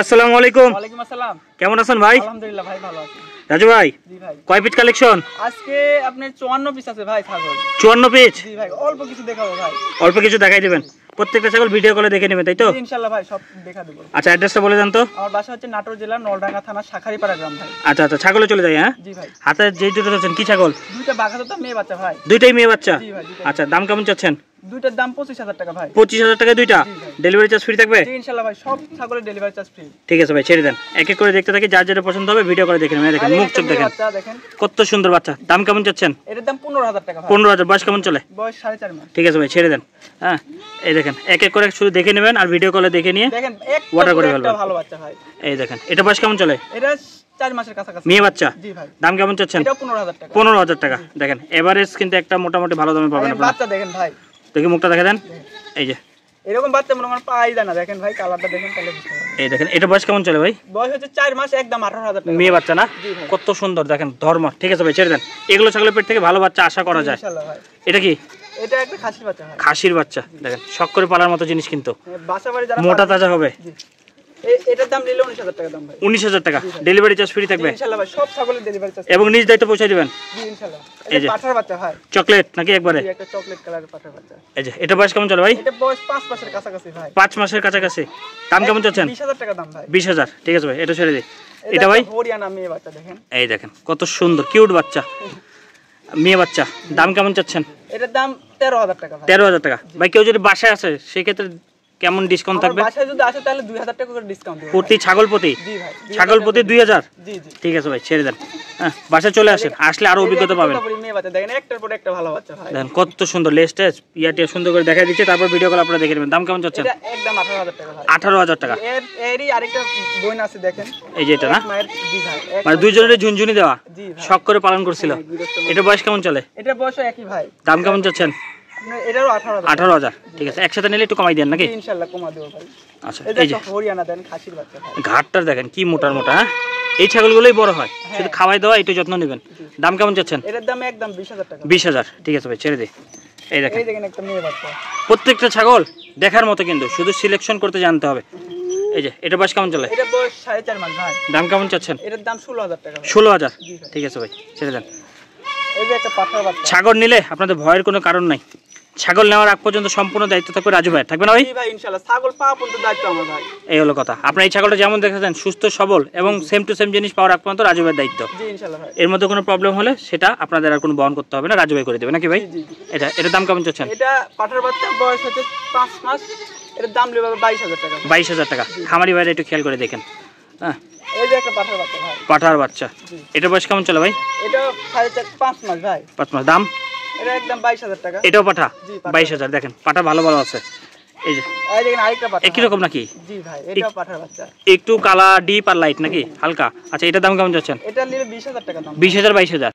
আসসালামু আলাইকুম। ওয়ালাইকুম আসসালাম। কেমন আছেন ভাই? আলহামদুলিল্লাহ ভাই, ভালো আছি। রাজু ভাই, জি ভাই। কয় পিস কালেকশন? আজকে আপনার 54 পিস আছে ভাই ছাগল। 54 পিস? জি ভাই, অল্প কিছু দেখাবো ভাই। অল্প কিছু দেখাই দিবেন? প্রত্যেকটা ছাগল ভিডিও কলে দেখে নেবেন, তাই তো? জি ইনশাআল্লাহ ভাই, সব দেখা দেব। আচ্ছা, অ্যাড্রেসটা বলে দেন তো। আমার বাসা হচ্ছে নাটোর জেলার নলডাঙ্গা থানা শাখারীপাড়া গ্রাম ভাই। আচ্ছা আচ্ছা, ছাগলে চলে যাই। হ্যাঁ জি ভাই। হাতে যেই দুটো আছেন কি ছাগল? দুইটা বাঘাতো মেয়ে বাচ্চা ভাই। দুইটাই মেয়ে বাচ্চা? জি ভাই, দুইটাই। আচ্ছা, দাম কেমন চাচ্ছেন? দুইটার দাম 25,000 টাকা ভাই। 25,000 টাকায় দুইটা? জি ভাই। ডেলিভারি চার্জ ফ্রি থাকবে? জি ইনশাআল্লাহ ভাই, সব ছাগলের ডেলিভারি চার্জ ফ্রি। ঠিক আছে ভাই, ছেড়ে দেন। এক এক করে দেখতে থাকি, যার যেটা পছন্দ হবে ভিডিও করে দেখে নেবেন। দেখেন মুখ চোখ দেখেন, বাচ্চা দেখেন কত সুন্দর বাচ্চা। দাম কেমন চাচ্ছেন? এটার দাম 15,000 টাকা ভাই। 15,000। বয়স কেমন চলে? বয়স 4.5 মাস। ঠিক আছে ভাই, ছেড়ে দেন। হ্যাঁ, এই দেখেন এক এক করে শুধু দেখে নেবেন আর ভিডিও কলে দেখে নিয়ে দেখেন অর্ডার করে একটা ফেলবেন। ভালো বাচ্চা ভাই। এই দেখেন, এটা বয়স কেমন চলে? এটা 4 মাসের কাছাকাছি। মেয়ে বাচ্চা? জি ভাই। দাম কেমন চাচ্ছেন? এটা 15,000 টাকা। 15,000 টাকা। দেখেন এভারেজ কিন্তু একটা মোটামুটি ভালো দামে পাবেন আপনারা। বাচ্চা দেখেন ভাই, দেখি মুখটা দেখে দেন। এই যে এরকম বাচ্চা মনে করেন পাই যায় না। দেখেন ভাই, কালারটা দেখেন তাহলে বুঝতে পারবেন। এই দেখেন, এটা বয়স কেমন চলে ভাই? বয়স হচ্ছে 4 মাস, একদম 18,000 টাকা। মেয়ে বাচ্চা না? জি ভাই। কত সুন্দর দেখেন ধর্ম। ঠিক আছে ভাই, ছেড়ে দেন। এগুলো ছাগলের পেট থেকে ভালো বাচ্চা আশা করা যায়। ইনশাআল্লাহ ভাই। এটা কি? এটা একটা খাসির বাচ্চা ভাই। খাসির বাচ্চা। দেখেন শখ করে পালার মতো জিনিস, কিন্তু বাসা বাড়ি যারা মোটা তাজা হবে। জি। এটার দাম নিলে 19,000 টাকা দাম ভাই। 19,000 টাকা। ডেলিভারি চার্জ ফ্রি থাকবে? ইনশাআল্লাহ ভাই, সব ছাগলের ডেলিভারি চার্জ। এবং নিজ দায়িত্ব পৌঁছে দিবেন? জি ইনশাআল্লাহ। এই যে এটা পাঠার বাচ্চা ভাই। চকলেট নাকি একবারে? জি, একটা চকলেট কালারের পাঠার বাচ্চা। এই যে এটা বয়স কেমন চলে ভাই? এটা বয়স 5 মাসের কাছাকাছি ভাই। 5 মাসের কাছাকাছি। দাম কেমন চাচ্ছেন? 20,000 টাকা দাম ভাই। 20,000। ঠিক আছে ভাই, এটা ছেড়ে দিই। এটা ভাই? হরিয়ানা মেয়ে বাচ্চা দেখেন। এই দেখেন কত সুন্দর কিউট বাচ্চা, মেয়ে বাচ্চা। দাম কেমন চাচ্ছেন? এটার দাম 13,000 টাকা ভাই। 13,000 টাকা। ভাই কেউ যদি বাসায় আসে সেক্ষেত্রে কেমন ডিসকাউন্ট আমার থাকবে? বাসায় যদি আসে তাহলে 2,000 টাকা করে ডিসকাউন্ট দেব। প্রতি ছাগল প্রতি? জি ভাই। ছাগল প্রতি 2,000? জি জি। ঠিক আছে ভাই, ছেড়ে দেন। হ্যাঁ, বাসায় চলে আসেন, আসলে আরো অভিজ্ঞতা পাবেন। মেয়ে বাচ্চা দেখেন, একটার পর একটা ভালো বাচ্চা ভাই। দেখেন কত সুন্দর লেজটা ইয়াটিয়া সুন্দর করে দেখা দিচ্ছে, তারপর ভিডিও কল আপনারা দেখে নেবেন। দাম কেমন চাচ্ছেন? এটা একদম 18,000 টাকা ভাই। 18,000 টাকা। এরই আরেকটা বোন আছে দেখেন। এই যে এটা না? মায়ের জি ভাই। মানে দুইজনের ঝুনঝুনি দেওয়া, জি ভাই। শখ করে পালন করছিল। এটা বয়স কেমন চলে? এটা বয়স একই ভাই। দাম কেমন চাচ্ছেন? আপনার এটারও 18,000। 18,000। ঠিক আছে, একসাথে নিলে একটু কমাই দেন নাকি? ইনশাআল্লাহ কমা দেব ভাই। আচ্ছা, এটা এই যে একটা হরিয়ানা দেন খাসির বাচ্চা ভাই। ঘাটটা দেখেন কি মোটার মোটা। হ্যাঁ, এই ছাগলগুলোই বড় হয়, শুধু খাওয়াই দেওয়া, একটু যত্ন নেবেন। দাম কেমন চাচ্ছেন? এটার দাম একদম 20,000 টাকা। 20,000। ঠিক আছে ভাই, ছেড়ে দিই। এই দেখেন এই দেখেন একটা মেয়ে বাচ্চা। প্রত্যেকটা ছাগল দেখার মতো, কিন্তু শুধু সিলেকশন করতে জানতে হবে। এই যে এটা বয়স কেমন চলে? এটা বয়স 4.5 মাস ভাই। দাম কেমন চাচ্ছেন? এটার দাম 16,000 টাকা ভাই। 16,000। জি ভাই। ঠিক আছে ভাই, ছেড়ে দেন। এই যে একটা পাঠার বাচ্চা। ছাগল নিলে আপনাদের ভয়ের কোনো কারণ নাই। ছাগল নেওয়ার আগ পর্যন্ত সম্পূর্ণ দায়িত্ব থাকবে রাজু ভাই, থাকবে না ভাই? জি ভাই ইনশাআল্লাহ, ছাগল পাওয়া পর্যন্ত দায়িত্ব আমার ভাই। এই হলো কথা। আপনার এই ছাগলটা যেমন দেখেছেন সুস্থ সবল এবং সেম টু সেম জিনিস পাওয়ার আগ পর্যন্ত রাজু ভাইয়ের দায়িত্ব। জি ইনশাআল্লাহ ভাই। এর মধ্যে কোনো প্রবলেম হলে সেটা আপনাদের আর কোনো বহন করতে হবে না, রাজু ভাই করে দেবে নাকি ভাই? জি জি। এটার দাম কেমন চাচ্ছেন? এটা পাঠার বাচ্চা, বয়স হচ্ছে 5 মাস। এর দাম নেবে 22,000 টাকা। 22,000 টাকা। খামারি ভাইরা একটু খেয়াল করে দেখেন। হ্যাঁ, এই যে একটা পাঠার বাচ্চা ভাই। পাঠার বাচ্চা। জি। এটা বয়স কেমন চলে ভাই? এটা 5 মাস ভাই। 5 মাস। দাম? এটা একদম 22,000 টাকা। এটাও পাঠা? জি, পাঠা। 22,000। দেখেন পাঠা ভালো ভালো আছে। এই যে এই দেখেন আরেকটা পাঠা। একই রকম নাকি? জি ভাই, এটাও পাঠার বাচ্চা। একটু কালা ডিপ আর লাইট নাকি হালকা? আচ্ছা, এটার দাম কেমন যাচ্ছেন? এটা নিলে 20,000 টাকা দাম। 20,000 22,000।